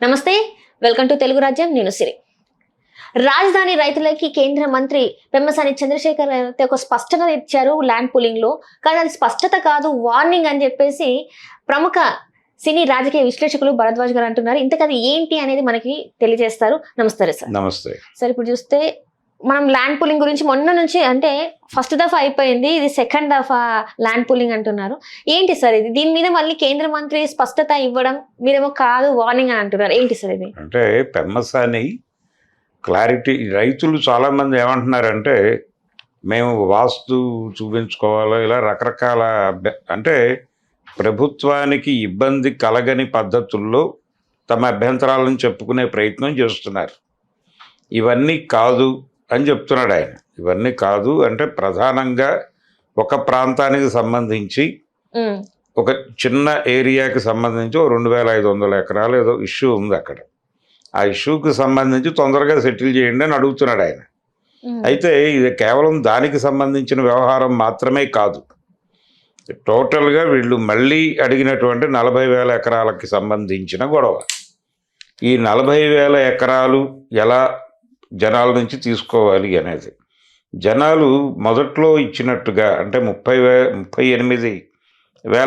నమస్తే, welcome to Telugu రాజ్యం. నేను సిరి. రాజధాని రైతులకి కేంద్ర మంత్రి పెమ్మసాని చంద్రశేఖర్ అయితే ఒక స్పష్టత ఇచ్చారు ల్యాండ్ పూలింగ్ లో. కానీ అది స్పష్టత కాదు, వార్నింగ్ అని చెప్పేసి ప్రముఖ సినీ రాజకీయ విశ్లేషకులు భరద్వాజ్ గారు అంటున్నారు. ఇంతకది ఏంటి అనేది మనకి తెలియజేస్తారు. నమస్తే సార్. నమస్తే సార్, ఇప్పుడు చూస్తే మనం ల్యాండ్ పూలింగ్ గురించి మొన్న నుంచి అంటే ఫస్ట్ దఫా అయిపోయింది, ఇది సెకండ్ దఫా ల్యాండ్ పూలింగ్ అంటున్నారు. ఏంటి సార్ ఇది? దీని మీద మళ్ళీ కేంద్ర మంత్రి స్పష్టత ఇవ్వడం, మీరేమో కాదు వార్నింగ్ అని అంటున్నారు. ఏంటి సార్ ఇది? అంటే పెమ్మసాని క్లారిటీ, రైతులు చాలామంది ఏమంటున్నారంటే మేము వాస్తు చూపించుకోవాలో ఇలా రకరకాల అంటే ప్రభుత్వానికి ఇబ్బంది కలగని పద్ధతుల్లో తమ అభ్యంతరాలను చెప్పుకునే ప్రయత్నం చేస్తున్నారు. ఇవన్నీ కాదు అని చెప్తున్నాడు ఆయన. ఇవన్నీ కాదు అంటే ప్రధానంగా ఒక ప్రాంతానికి సంబంధించి ఒక చిన్న ఏరియాకి సంబంధించి 2500 ఎకరాలు ఏదో ఇష్యూ ఉంది అక్కడ. ఆ ఇష్యూకి సంబంధించి తొందరగా సెటిల్ చేయండి అని అడుగుతున్నాడు ఆయన. అయితే ఇది కేవలం దానికి సంబంధించిన వ్యవహారం మాత్రమే కాదు, టోటల్గా వీళ్ళు మళ్ళీ అడిగినటువంటి 40,000 ఎకరాలకి సంబంధించిన గొడవ. ఈ 40,000 ఎకరాలు ఎలా జనాల నుంచి తీసుకోవాలి అనేది, జనాలు మొదట్లో ఇచ్చినట్టుగా అంటే 38,000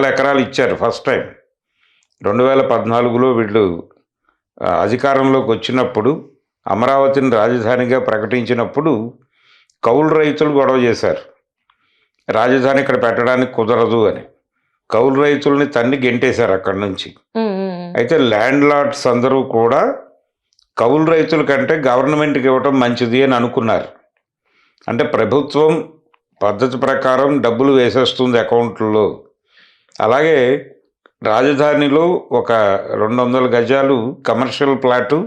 ఎకరాలు ఇచ్చారు ఫస్ట్ టైం. 2014లో వీళ్ళు అధికారంలోకి వచ్చినప్పుడు అమరావతిని రాజధానిగా ప్రకటించినప్పుడు కౌలు రైతులు గొడవ చేశారు, రాజధాని ఇక్కడ పెట్టడానికి కుదరదు అని. కౌలు రైతుల్ని తన్ని గెంటేశారు అక్కడి నుంచి. అయితే ల్యాండ్ లార్డ్స్ అందరూ కూడా కౌలు రైతుల కంటే గవర్నమెంట్కి ఇవ్వటం మంచిది అని అనుకున్నారు. అంటే ప్రభుత్వం పద్ధతి ప్రకారం డబ్బులు వేసేస్తుంది అకౌంట్లలో. అలాగే రాజధానిలో ఒక 200 గజాలు కమర్షియల్ ప్లాటు,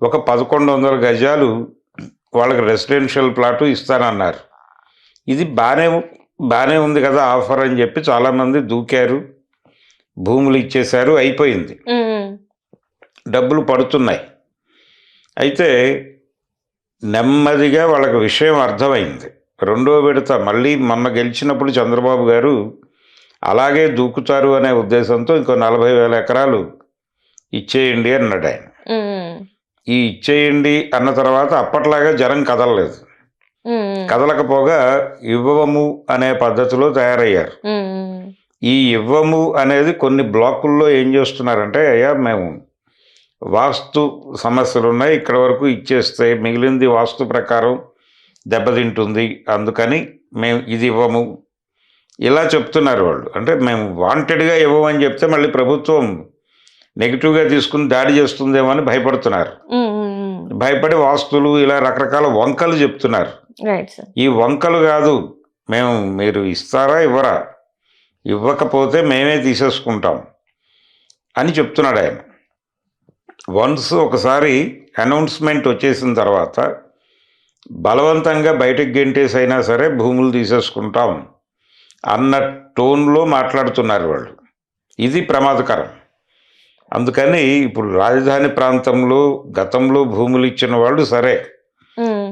ఒక 1100 గజాలు వాళ్ళకి రెసిడెన్షియల్ ప్లాటు ఇస్తానన్నారు. ఇది బాగానే ఉంది కదా ఆఫర్ అని చెప్పి చాలామంది దూకారు, భూములు ఇచ్చేశారు, అయిపోయింది, డబ్బులు పడుతున్నాయి. అయితే నెమ్మదిగా వాళ్ళకి విషయం అర్థమైంది. రెండో విడత మళ్ళీ మొన్న గెలిచినప్పుడు చంద్రబాబు గారు అలాగే దూకుతారు అనే ఉద్దేశంతో ఇంకో 40,000 ఎకరాలు ఇచ్చేయండి అన్నాడు ఆయన. ఈ ఇచ్చేయండి అన్న తర్వాత అప్పట్లాగా జనం కదలలేదు. కదలకపోగా ఇవ్వము అనే పద్ధతిలో తయారయ్యారు. ఈ ఇవ్వము అనేది కొన్ని బ్లాకుల్లో ఏం చేస్తున్నారంటే, అయ్యా మేము వాస్తు సమస్యలు ఉన్నాయి, ఇక్కడ వరకు ఇచ్చేస్తే మిగిలింది వాస్తు ప్రకారం దెబ్బతింటుంది, అందుకని మేము ఇది ఇవ్వము, ఇలా చెప్తున్నారు వాళ్ళు. అంటే మేము వాంటెడ్గా ఇవ్వమని చెప్తే మళ్ళీ ప్రభుత్వం నెగిటివ్గా తీసుకుని దాడి చేస్తుందేమో అని భయపడుతున్నారు. భయపడి వాస్తులు ఇలా రకరకాల వంకలు చెప్తున్నారు. ఈ వంకలు కాదు, మీరు ఇస్తారా ఇవ్వరా, ఇవ్వకపోతే మేమే తీసేసుకుంటాం అని చెప్తున్నాడు ఆయన. వన్స్ ఒకసారి అనౌన్స్మెంట్ వచ్చేసిన తర్వాత బలవంతంగా బయటకు గెంటేసి అయినా సరే భూములు తీసేసుకుంటాం అన్న టోన్లో మాట్లాడుతున్నారు వాళ్ళు. ఇది ప్రమాదకరం. అందుకని ఇప్పుడు రాజధాని ప్రాంతంలో గతంలో భూములు ఇచ్చిన వాళ్ళు సరే,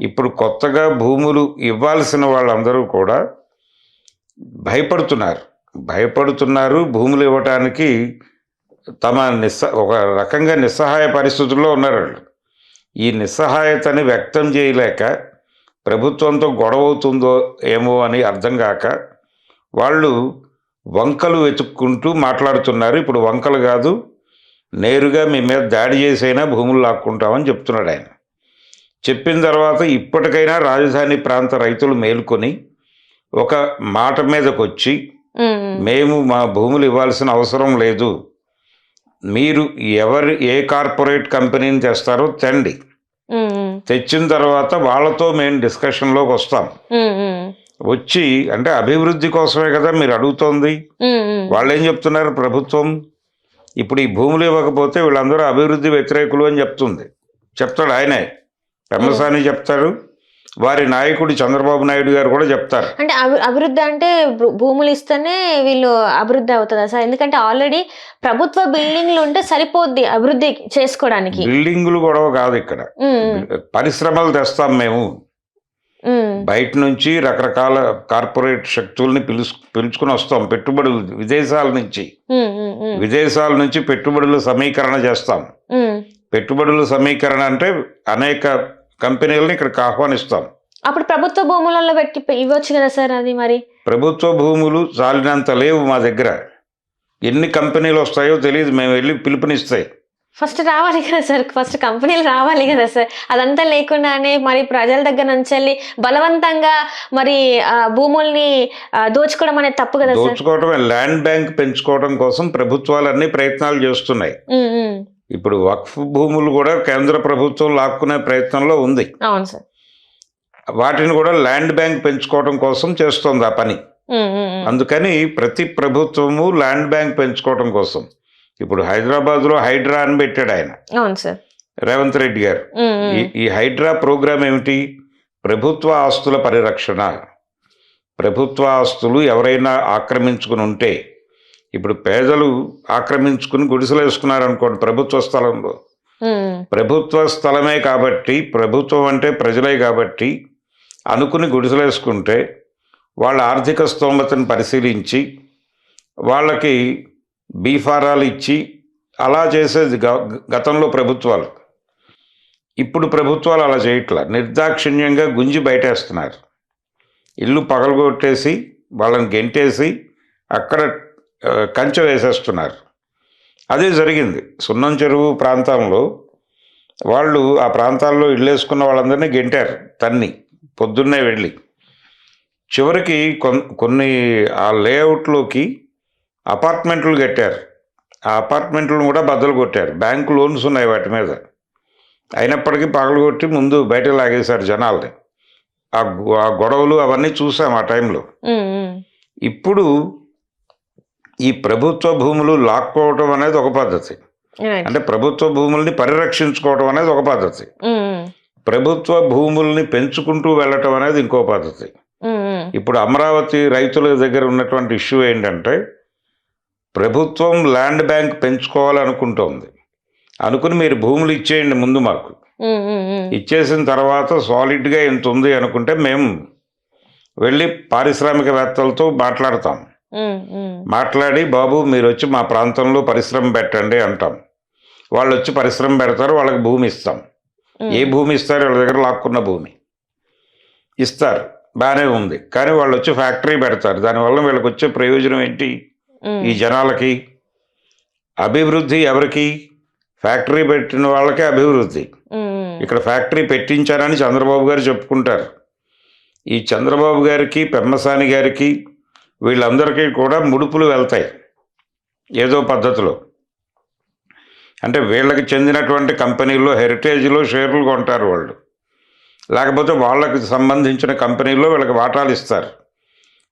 ఇప్పుడు కొత్తగా భూములు ఇవ్వాల్సిన వాళ్ళందరూ కూడా భయపడుతున్నారు. భూములు ఇవ్వటానికి తమ ఒక రకంగా నిస్సహాయ పరిస్థితుల్లో ఉన్నారు వాళ్ళు. ఈ నిస్సహాయతని వ్యక్తం చేయలేక ప్రభుత్వంతో గొడవ అవుతుందో ఏమో అని అర్థం కాక వాళ్ళు వంకలు వెతుక్కుంటూ మాట్లాడుతున్నారు. ఇప్పుడు వంకలు కాదు, నేరుగా మీ మీద దాడి చేసైనా భూములు లాక్కుంటామని చెప్తున్నాడు ఆయన. చెప్పిన తర్వాత ఇప్పటికైనా రాజధాని ప్రాంత రైతులు మేలుకొని ఒక మాట మీదకి వచ్చి, మేము మా భూములు ఇవ్వాల్సిన అవసరం లేదు, మీరు ఏ కార్పొరేట్ కంపెనీని తెస్తారో తెండి, తెచ్చిన తర్వాత వాళ్ళతో మేము డిస్కషన్లోకి వస్తాం. వచ్చి అంటే అభివృద్ధి కోసమే కదా మీరు అడుగుతోంది. వాళ్ళు ఏం చెప్తున్నారు, ప్రభుత్వం ఇప్పుడు ఈ భూములు ఇవ్వకపోతే వీళ్ళందరూ అభివృద్ధి వ్యతిరేకులు అని చెప్తాడు ఆయనే. పెమ్మసాని చెప్తారు, వారి నాయకుడు చంద్రబాబు నాయుడు గారు కూడా చెప్తారు. అంటే అభివృద్ధి అంటే భూములు ఇస్తేనే వీళ్ళు అభివృద్ధి అవుతుందా సార్? ఎందుకంటే ఆల్రెడీ ప్రభుత్వ బిల్డింగ్లు ఉంటే సరిపోద్ది అభివృద్ధి చేసుకోవడానికి. బిల్డింగులు గొడవ కాదు ఇక్కడ, పరిశ్రమలు తెస్తాం మేము. బయట నుంచి రకరకాల కార్పొరేట్ శక్తుల్ని పిలుచుకుని వస్తాం, పెట్టుబడులు విదేశాల నుంచి పెట్టుబడులు సమీకరణ చేస్తాం. పెట్టుబడుల సమీకరణ అంటే అనేక కంపెనీలను ఇక్కడికి ఆహ్వానిస్తాం. అప్పుడు ప్రభుత్వ భూములలో పెట్టి ఇవ్వచ్చు కదా సార్ అది మరి. ప్రభుత్వ భూములు చాలినంత లేవు మా దగ్గర. ఎన్ని కంపెనీలు వస్తాయో తెలియదు, మేము వెళ్ళి పిలుపునిస్తాయి. ఫస్ట్ రావాలి కదా సార్, ఫస్ట్ కంపెనీలు రావాలి కదా సార్. అదంతా లేకుండానే మరి ప్రజల దగ్గర నుంచి వెళ్ళి బలవంతంగా మరి భూముల్ని దోచుకోవడం అనేది తప్పు కదా సార్. దోచుకోవటం, ల్యాండ్ బ్యాంక్ పెంచుకోవడం కోసం ప్రభుత్వాలు అన్ని ప్రయత్నాలు చేస్తున్నాయి. ఇప్పుడు వక్ఫ్ భూములు కూడా కేంద్ర ప్రభుత్వం లాక్కునే ప్రయత్నంలో ఉంది. అవును సార్. వాటిని కూడా ల్యాండ్ బ్యాంక్ పెంచుకోవడం కోసం చేస్తోంది ఆ పని. అందుకని ప్రతి ప్రభుత్వము ల్యాండ్ బ్యాంక్ పెంచుకోవడం కోసం ఇప్పుడు హైదరాబాద్లో హైడ్రా అని పెట్టాడు ఆయన. అవును సార్. రేవంత్ రెడ్డి గారు. ఈ హైడ్రా ప్రోగ్రాం ఏమిటి? ప్రభుత్వ ఆస్తుల పరిరక్షణ. ప్రభుత్వ ఆస్తులు ఎవరైనా ఆక్రమించుకుని ఉంటే, ఇప్పుడు పేదలు ఆక్రమించుకుని గుడిసెలు వేసుకున్నారనుకోండి ప్రభుత్వ స్థలంలో, ప్రభుత్వ స్థలమే కాబట్టి, ప్రభుత్వం అంటే ప్రజలే కాబట్టి అనుకుని గుడిసెలు వేసుకుంటే వాళ్ళ ఆర్థిక స్తోమతను పరిశీలించి వాళ్ళకి బీఫారాలు ఇచ్చి అలా చేసేది గతంలో ప్రభుత్వాలు. ఇప్పుడు ప్రభుత్వాలు అలా చేయట్లా, నిర్దాక్షిణ్యంగా గుంజి బయటేస్తున్నారు. ఇల్లు పగలగొట్టేసి వాళ్ళని గెంటేసి అక్కడ కంచె వేసేస్తున్నారు. అదే జరిగింది సున్నం చెరువు ప్రాంతంలో. వాళ్ళు ఆ ప్రాంతాల్లో ఇల్లు వేసుకున్న వాళ్ళందరినీ గెంటారు తన్ని, పొద్దున్నే వెళ్ళి. చివరికి కొన్ని ఆ లేఅవుట్లోకి అపార్ట్మెంట్లు కట్టారు. ఆ అపార్ట్మెంట్లను కూడా బద్దలు కొట్టారు. బ్యాంకు లోన్స్ ఉన్నాయి వాటి మీద. అయినప్పటికీ పగలగొట్టి ముందు బయట లాగేశారు జనాల్ని. ఆ గొడవలు అవన్నీ చూసాం ఆ టైంలో. ఇప్పుడు ఈ ప్రభుత్వ భూములు లాక్కోవటం అనేది ఒక పద్ధతి, అంటే ప్రభుత్వ భూముల్ని పరిరక్షించుకోవటం అనేది ఒక పద్ధతి, ప్రభుత్వ భూముల్ని పెంచుకుంటూ వెళ్ళటం అనేది ఇంకో పద్ధతి. ఇప్పుడు అమరావతి రైతుల దగ్గర ఉన్నటువంటి ఇష్యూ ఏంటంటే, ప్రభుత్వం ల్యాండ్ బ్యాంక్ పెంచుకోవాలనుకుంటోంది. అనుకుని మీరు భూములు ఇచ్చేయండి ముందు మాకు, ఇచ్చేసిన తర్వాత సాలిడ్గా ఎంత ఉంది అనుకుంటే మేము వెళ్ళి పారిశ్రామికవేత్తలతో మాట్లాడతాం. మాట్లాడి బాబు మీరు వచ్చి మా ప్రాంతంలో పరిశ్రమ పెట్టండి అంటాం. వాళ్ళు వచ్చి పరిశ్రమ పెడతారు, వాళ్ళకి భూమి ఇస్తాం. ఏ భూమి ఇస్తారు? వాళ్ళ దగ్గర లాక్కున్న భూమి ఇస్తారు, బాగానే ఉంది. కానీ వాళ్ళు వచ్చి ఫ్యాక్టరీ పెడతారు. దానివల్ల వీళ్ళకి వచ్చే ప్రయోజనం ఏంటి? ఈ జనాలకి అభివృద్ధి ఎవరికి? ఫ్యాక్టరీ పెట్టిన వాళ్ళకే అభివృద్ధి. ఇక్కడ ఫ్యాక్టరీ పెట్టించారని చంద్రబాబు గారు చెప్పుకుంటారు. ఈ చంద్రబాబు గారికి, పెమ్మసాని గారికి, వీళ్ళందరికీ కూడా ముడుపులు వెళ్తాయి ఏదో పద్ధతిలో. అంటే వీళ్ళకి చెందినటువంటి కంపెనీల్లో హెరిటేజ్లో షేర్లు కొంటారు వాళ్ళు, లేకపోతే వాళ్ళకి సంబంధించిన కంపెనీల్లో వీళ్ళకి వాటాలు ఇస్తారు.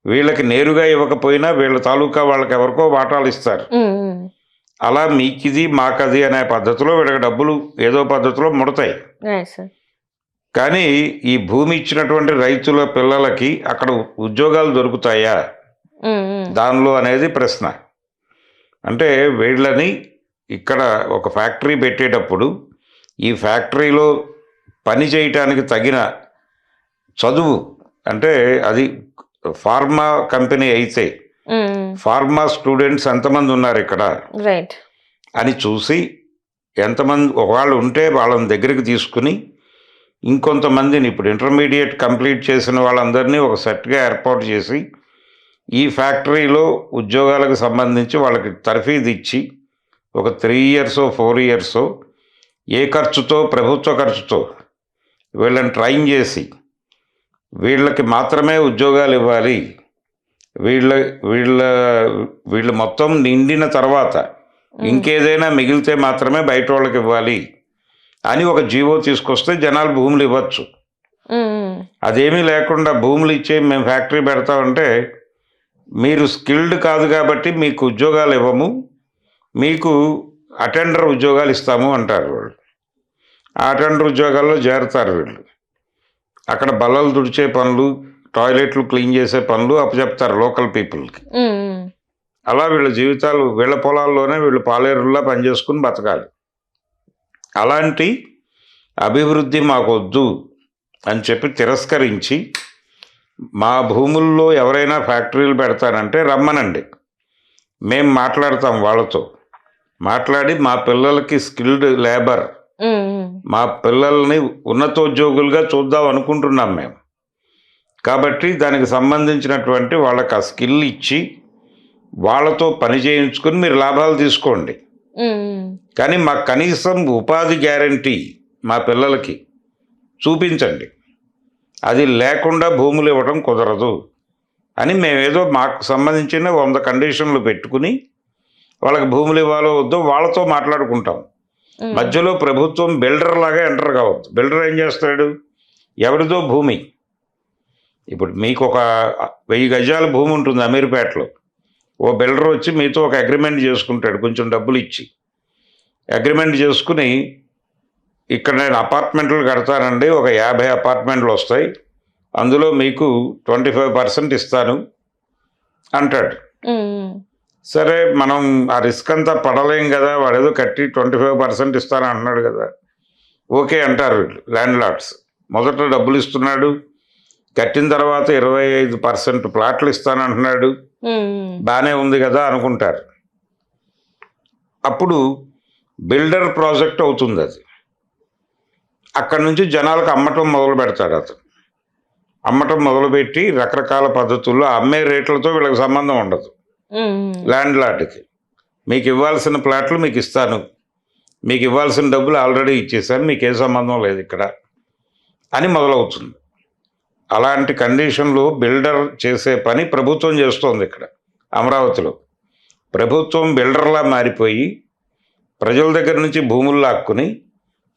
వీళ్ళకి నేరుగా ఇవ్వకపోయినా వీళ్ళ తాలూకా వాళ్ళకి ఎవరికో వాటాలు ఇస్తారు. అలా మీకిది మాకది అనే పద్ధతిలో వీళ్ళకి డబ్బులు ఏదో పద్ధతిలో ముడతాయి. కానీ ఈ భూమి ఇచ్చినటువంటి రైతుల పిల్లలకి అక్కడ ఉద్యోగాలు దొరుకుతాయా దానిలో అనేది ప్రశ్న. అంటే వీళ్ళని ఇక్కడ ఒక ఫ్యాక్టరీ పెట్టేటప్పుడు ఈ ఫ్యాక్టరీలో పని చేయటానికి తగిన చదువు, అంటే అది ఫార్మా కంపెనీ అయితే ఫార్మా స్టూడెంట్స్ ఎంతమంది ఉన్నారు ఇక్కడ అని చూసి, ఎంతమంది ఒకళ్ళు ఉంటే వాళ్ళని దగ్గరికి తీసుకుని ఇంకొంతమందిని, ఇప్పుడు ఇంటర్మీడియట్ కంప్లీట్ చేసిన వాళ్ళందరినీ ఒక సెట్గా ఏర్పాటు చేసి ఈ ఫ్యాక్టరీలో ఉద్యోగాలకు సంబంధించి వాళ్ళకి తర్ఫీదు ఇచ్చి ఒక 3 years 4 years ఏ ఖర్చుతో, ప్రభుత్వ ఖర్చుతో వీళ్ళని ట్రైన్ చేసి వీళ్ళకి మాత్రమే ఉద్యోగాలు ఇవ్వాలి, వీళ్ళు మొత్తం నిండిన తర్వాత ఇంకేదైనా మిగిలితే మాత్రమే బయట వాళ్ళకి ఇవ్వాలి అని ఒక జీవో తీసుకొస్తే జనాలు భూములు ఇవ్వచ్చు. అదేమీ లేకుండా భూములు ఇచ్చే మేము ఫ్యాక్టరీ పెడతామంటే మీరు స్కిల్డ్ కాదు కాబట్టి మీకు ఉద్యోగాలు ఇవ్వము, మీకు అటెండర్ ఉద్యోగాలు ఇస్తాము అంటారు వాళ్ళు. ఆ అటెండర్ ఉద్యోగాల్లో చేరతారు వీళ్ళు. అక్కడ బల్లలు తుడిచే పనులు, టాయిలెట్లు క్లీన్ చేసే పనులు అప్పచెప్తారు లోకల్ పీపుల్కి. అలా వీళ్ళ జీవితాలు, వీళ్ళ పొలాల్లోనే వీళ్ళు పాలేరుల్లా పనిచేసుకుని బతకాలి. అలాంటి అభివృద్ధి మాకొద్దు అని చెప్పి తిరస్కరించి, మా భూముల్లో ఎవరైనా ఫ్యాక్టరీలు పెడతానంటే రమ్మనండి, మేము మాట్లాడతాం వాళ్ళతో. మాట్లాడి మా పిల్లలకి స్కిల్డ్ లేబర్ మా పిల్లల్ని ఉన్నతోద్యోగులుగా చూద్దాం అనుకుంటున్నాం మేము. కాబట్టి దానికి సంబంధించినటువంటి వాళ్ళకి ఆ స్కిల్ ఇచ్చి వాళ్ళతో పని చేయించుకుని మీరు లాభాలు తీసుకోండి. కానీ మాకు కనీసం ఉపాధి గ్యారంటీ మా పిల్లలకి చూపించండి. అది లేకుండా భూములు ఇవ్వడం కుదరదు అని మేమేదో మాకు సంబంధించిన 100 కండిషన్లు పెట్టుకుని వాళ్ళకి భూములు ఇవ్వాలో వద్దో వాళ్ళతో మాట్లాడుకుంటాం. మధ్యలో ప్రభుత్వం బిల్డర్ లాగా ఎంటర్ కావద్దు. బిల్డర్ ఏం చేస్తాడు? ఎవరిదో భూమి, ఇప్పుడు మీకు ఒక 1000 గజాల భూమి ఉంటుంది అమీర్పేటలో, ఓ బిల్డర్ వచ్చి మీతో ఒక అగ్రిమెంట్ చేసుకుంటాడు, కొంచెం డబ్బులు ఇచ్చి అగ్రిమెంట్ చేసుకుని, ఇక్కడ నేను అపార్ట్మెంట్లు కడతానండి, ఒక 50 అపార్ట్మెంట్లు వస్తాయి, అందులో మీకు 25% ఇస్తాను అంటాడు. సరే, మనం ఆ రిస్క్ అంతా పడలేం కదా, వాడేదో కట్టి 25% ఇస్తాను అంటున్నాడు కదా, ఓకే అంటారు ల్యాండ్ లార్డ్స్. మొదట డబ్బులు ఇస్తున్నాడు, కట్టిన తర్వాత 25% ప్లాట్లు ఇస్తానంటున్నాడు, బాగానే ఉంది కదా అనుకుంటారు. అప్పుడు బిల్డర్ ప్రాజెక్ట్ అవుతుంది అది. అక్కడి నుంచి జనాలకు అమ్మటం మొదలు పెడతాడు అతను. అమ్మటం మొదలుపెట్టి రకరకాల పద్ధతుల్లో అమ్మే రేట్లతో వీళ్ళకి సంబంధం ఉండదు. ల్యాండ్ లార్డ్కి మీకు ఇవ్వాల్సిన ప్లాట్లు మీకు ఇస్తాను, మీకు ఇవ్వాల్సిన డబ్బులు ఆల్రెడీ ఇచ్చేసాను, మీకు ఏ సంబంధం లేదు ఇక్కడ అని మొదలవుతుంది. అలాంటి కండిషన్లో బిల్డర్ చేసే పని ప్రభుత్వం చేస్తోంది. ఇక్కడ అమరావతిలో ప్రభుత్వం బిల్డర్లా మారిపోయి ప్రజల దగ్గర నుంచి భూములు లాక్కుని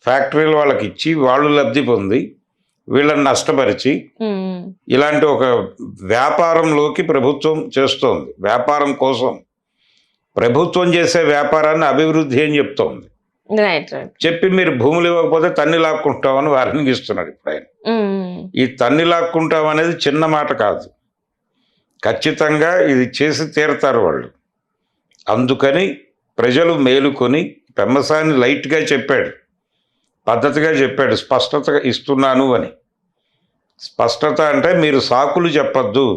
ఫ్యాక్టరీలు వాళ్ళకి ఇచ్చి వాళ్ళు లబ్ధి పొంది వీళ్ళని నష్టపరిచి ఇలాంటి ఒక వ్యాపారంలోకి ప్రభుత్వం చేస్తోంది. వ్యాపారం కోసం ప్రభుత్వం చేసే వ్యాపారాన్ని అభివృద్ధి అని చెప్తోంది. చెప్పి మీరు భూములు ఇవ్వకపోతే తన్ని లాక్కుంటామని వార్నింగ్ ఇస్తున్నాడు ఇప్పుడు ఆయన. ఈ తన్ని లాక్కుంటాం అనేది చిన్న మాట కాదు, ఖచ్చితంగా ఇది చేసి తీరతారు వాళ్ళు. అందుకని ప్రజలు మేలుకొని పెమ్మసాని లైట్గా చెప్పాడు, పద్ధతిగా చెప్పాడు, స్పష్టతగా ఇస్తున్నాను అని. స్పష్టత అంటే మీరు సాకులు చెప్పద్దు,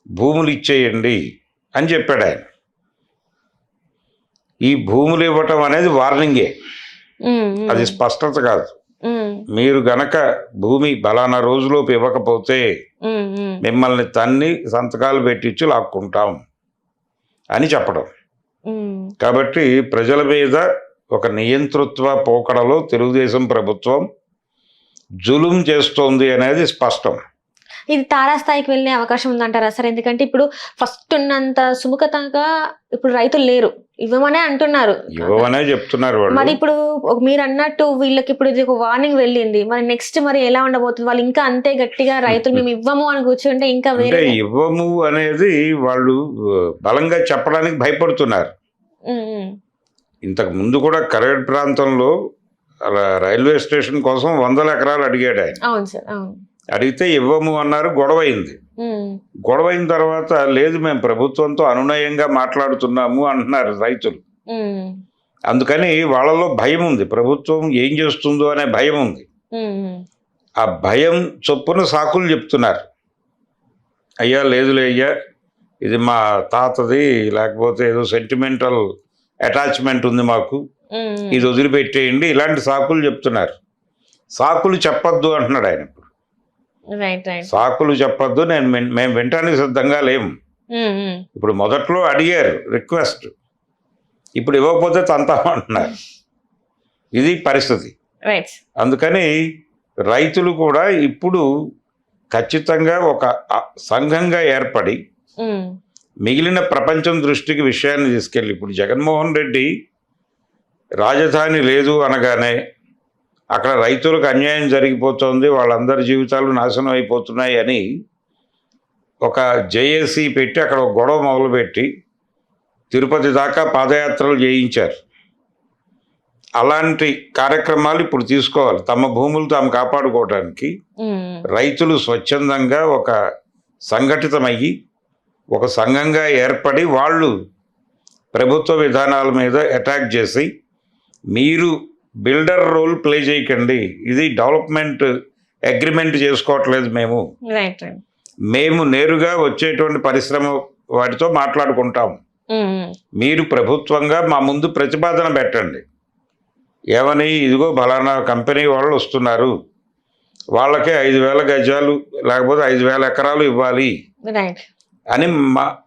భూములు ఇచ్చేయండి అని చెప్పాడు ఆయన. ఈ భూములు ఇవ్వటం అనేది వార్నింగే, అది స్పష్టత కాదు. మీరు గనక భూమి బలానా రోజులోపు ఇవ్వకపోతే మిమ్మల్ని తన్ని సంతకాలు పెట్టించి లాక్కుంటాం అని చెప్పడం. కాబట్టి ప్రజల మీద ఒక నియంతృత్వ పోకడలో తెలుగుదేశం ప్రభుత్వం జులుం చేస్తోంది అనేది స్పష్టం. ఇది తారాస్థాయికి వెళ్ళే అవకాశం ఉందంటారా సార్? ఎందుకంటే ఇప్పుడు ఫస్ట్ ఉన్నంత సుముఖతంగా ఇప్పుడు రైతులు లేరు, ఇవ్వమనే అంటున్నారు, ఇవ్వమనే చెప్తున్నారు వాళ్ళు. మరి ఇప్పుడు మీరు అన్నట్టు వీళ్ళకి ఇప్పుడు ఇది ఒక వార్నింగ్ వెళ్ళింది, మరి నెక్స్ట్ మరి ఎలా ఉండబోతుంది? వాళ్ళు ఇంకా అంతే గట్టిగా రైతులు మేము ఇవ్వము అని కూర్చుంటే ఇంకా వేరే ఇవ్వము అనేది వాళ్ళు బలంగా చెప్పడానికి భయపడుతున్నారు. ఇంతకు ముందు కూడా కరేడ్ ప్రాంతంలో రైల్వే స్టేషన్ కోసం 100 ఎకరాలు అడిగాడు ఆయన. అవును సార్, అవును. అడిగితే ఇవ్వము అన్నారు, గొడవైంది. గొడవైన తర్వాత లేదు మేము ప్రభుత్వంతో అనునయంగా మాట్లాడుతున్నాము అంటున్నారు రైతులు. అందుకని వాళ్ళలో భయం ఉంది, ప్రభుత్వం ఏం చేస్తుందో అనే భయం ఉంది. ఆ భయం చొప్పున సాకులు చెప్తున్నారు. అయ్యా లేదులే అయ్యా, ఇది మా తాతది, లేకపోతే ఏదో సెంటిమెంటల్ అటాచ్మెంట్ ఉంది మాకు, ఇది వదిలిపెట్టేయండి, ఇలాంటి సాకులు చెప్తున్నారు. సాకులు చెప్పొద్దు అంటున్నాడు ఆయన. ఇప్పుడు సాకులు చెప్పొద్దు, మేము వినటానికి సిద్ధంగా లేము. ఇప్పుడు మొదట్లో అడిగారు రిక్వెస్ట్, ఇప్పుడు ఇవ్వకపోతే తంతామంటున్నారు. ఇది పరిస్థితి. అందుకని రైతులు కూడా ఇప్పుడు ఖచ్చితంగా ఒక సంఘంగా ఏర్పడి మిగిలిన ప్రపంచం దృష్టికి విషయాన్ని తీసుకెళ్ళి, ఇప్పుడు జగన్మోహన్ రెడ్డి రాజధాని లేదు అనగానే అక్కడ రైతులకు అన్యాయం జరిగిపోతుంది, వాళ్ళందరి జీవితాలు నాశనం అయిపోతున్నాయి అని ఒక జేఏసీ పెట్టి అక్కడ ఒక గొడవ మొదలుపెట్టి తిరుపతి దాకా పాదయాత్రలు చేయించారు. అలాంటి కార్యక్రమాలు ఇప్పుడు తీసుకోవాలి. తమ భూములు తాము కాపాడుకోవడానికి రైతులు స్వచ్ఛందంగా ఒక సంఘటితమయ్యి ఒక సంఘంగా ఏర్పడి వాళ్ళు ప్రభుత్వ విధానాల మీద అటాక్ చేసి, మీరు బిల్డర్ రోల్ ప్లే చేయకండి, ఇది డెవలప్మెంట్ అగ్రిమెంట్ చేసుకోవట్లేదు మేము నేరుగా వచ్చేటువంటి పరిశ్రమ వాటితో మాట్లాడుకుంటాం, మీరు ప్రభుత్వంగా మా ముందు ప్రతిపాదన పెట్టండి, ఏమని, ఇదిగో బలానా కంపెనీ వాళ్ళు వస్తున్నారు, వాళ్ళకే 5,000 గజాలు లేకపోతే 5,000 ఎకరాలు ఇవ్వాలి రైట్.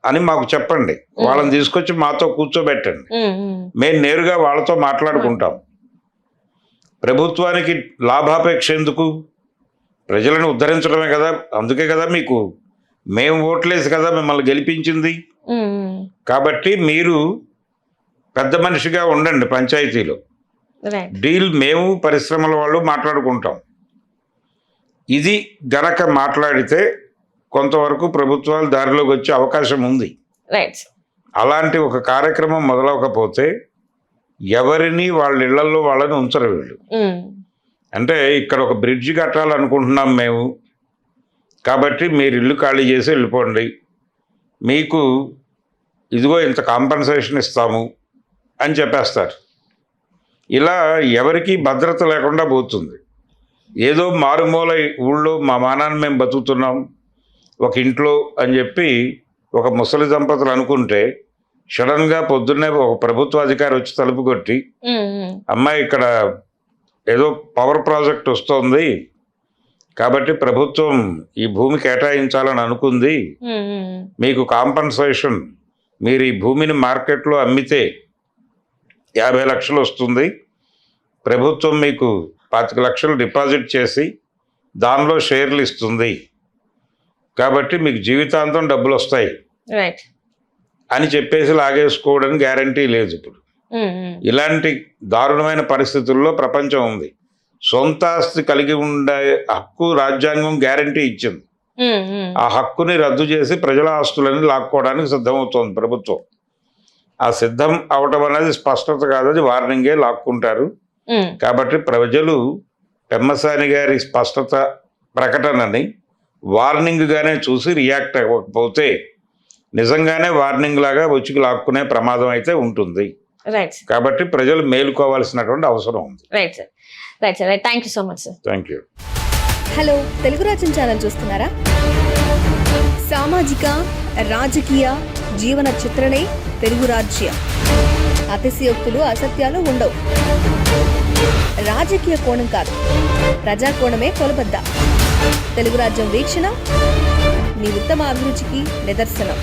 అని మాకు చెప్పండి. వాళ్ళని తీసుకొచ్చి మాతో కూర్చోబెట్టండి, మేము నేరుగా వాళ్ళతో మాట్లాడుకుంటాం. ప్రభుత్వానికి లాభాపేక్ష ఎందుకు? ప్రజలను ఉద్ధరించడమే కదా. అందుకే కదా మీకు మేము ఓట్లేసి కదా మిమ్మల్ని గెలిపించింది. కాబట్టి మీరు పెద్ద మనిషిగా ఉండండి పంచాయతీలో. డీల్ మేము పరిశ్రమల వాళ్ళు మాట్లాడుకుంటాం. ఇది గనక మాట్లాడితే కొంతవరకు ప్రభుత్వాలు దారిలోకి వచ్చే అవకాశం ఉంది. అలాంటి ఒక కార్యక్రమం మొదలవకపోతే ఎవరిని వాళ్ళ ఇళ్లలో వాళ్ళని ఉంచరు వీళ్ళు. అంటే ఇక్కడ ఒక బ్రిడ్జి కట్టాలనుకుంటున్నాం మేము, కాబట్టి మీరు ఇల్లు ఖాళీ చేసి వెళ్ళిపోండి, మీకు ఇదిగో ఇంత కాంపన్సేషన్ ఇస్తాము అని చెప్పేస్తారు. ఇలా ఎవరికి భద్రత లేకుండా పోతుంది. ఏదో మారుమూల ఊళ్ళో మా మానాన్ని మేము బతుకుతున్నాం ఒక ఇంట్లో అని చెప్పి ఒక ముసలి దంపతులు అనుకుంటే, సడన్గా పొద్దున్నే ఒక ప్రభుత్వ అధికారి వచ్చి తలుపు కొట్టి, అమ్మాయి ఇక్కడ ఏదో పవర్ ప్రాజెక్ట్ వస్తుంది కాబట్టి ప్రభుత్వం ఈ భూమి కేటాయించాలని అనుకుంది, మీకు కాంపన్సేషన్, మీరు ఈ భూమిని మార్కెట్లో అమ్మితే 50 లక్షలు వస్తుంది, ప్రభుత్వం మీకు 25 లక్షలు డిపాజిట్ చేసి దానిలో షేర్లు ఇస్తుంది, కాబట్టి మీకు జీవితాంతం డబ్బులు వస్తాయి అని చెప్పేసి లాగేసుకోవడానికి గ్యారంటీ లేదు. ఇప్పుడు ఇలాంటి దారుణమైన పరిస్థితుల్లో ప్రపంచం ఉంది. సొంత ఆస్తి కలిగి ఉండే హక్కు రాజ్యాంగం గ్యారంటీ ఇచ్చింది. ఆ హక్కుని రద్దు చేసి ప్రజల ఆస్తులని లాక్కోవడానికి సిద్ధమవుతోంది ప్రభుత్వం. ఆ సిద్ధం అవటం అనేది స్పష్టత కాదు, అది వార్నింగే లాక్కుంటారు. కాబట్టి ప్రజలు పెమ్మసాని గారి స్పష్టత ప్రకటనని వార్నింగ్గానే చూసి రియాక్ట్ అవ్వకపోతే నిజంగానే వార్నింగ్ లాగా వచ్చి లాక్కునే ప్రమాదం అయితే ఉంటుంది. కాబట్టి ప్రజలు మేలుకోవాల్సినటువంటి అవసరం ఉంది. Thank you so much sir. Thank you. Hello, Telugu రాజ్యం ఛానల్ చూస్తున్నారా? సామాజిక రాజకీయ జీవన చిత్రణే తెలుగు రాజ్యం. అతిశయోక్తులు అసత్యాలు ఉండవు. రాజకీయ కోణం కాదు, ప్రజా కోణమే కొలబద్ద. తెలుగు రాజ్యం వీక్షణ మీ ఉత్తమ అభిరుచికి నిదర్శనం.